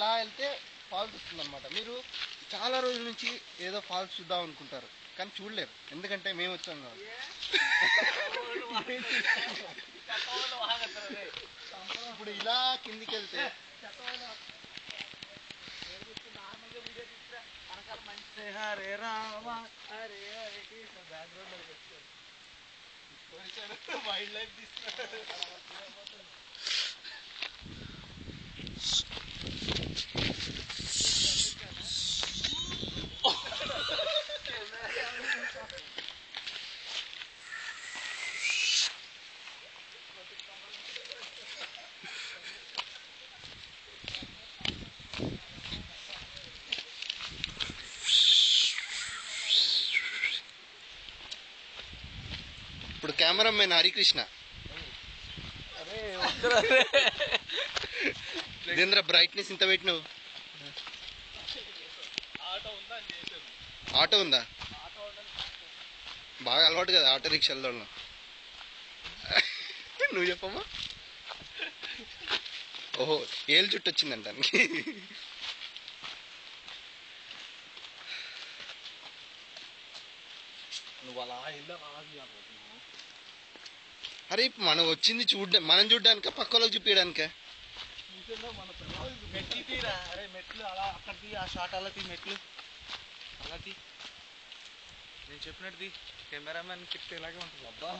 ఇలా వెళ్తే ఫాల్స్ వస్తుంది అనమాట. మీరు చాలా రోజుల నుంచి ఏదో ఫాల్స్ చూద్దాం అనుకుంటారు కానీ చూడలేరు, ఎందుకంటే మేము వచ్చాం కాబట్టి. ఇప్పుడు ఇలా కిందికి వెళ్తే హరే రామ హరే హరే వైల్డ్ లైఫ్ తీసుకున్నారు. ఇప్పుడు కెమెరామెన్ హరికృష్ణ ఇదేంద్ర బ్రైట్నెస్ ఇంత పెట్టినావు? ఆటో ఉందా? బాగా అలవాటు కదా ఆటో రిక్షాల్లో. నువ్వు చెప్పమ్మా. ఓహో ఏళ్ళు చుట్టూ వచ్చిందంట. నువ్వు అలా అరే మనం వచ్చింది మనం చూడ్డానిక పక్క వాళ్ళకి చూపించడానిక? మెట్లు తీరా, అరే మెట్లు అలా అక్కడ తీ, ఆ షాట్ అలా తీ, మెట్లు అలా తీ. నేను చెప్పినట్టు కెమెరామెన్ కిట్ ఇలాగే ఉంటుంది. అబ్బా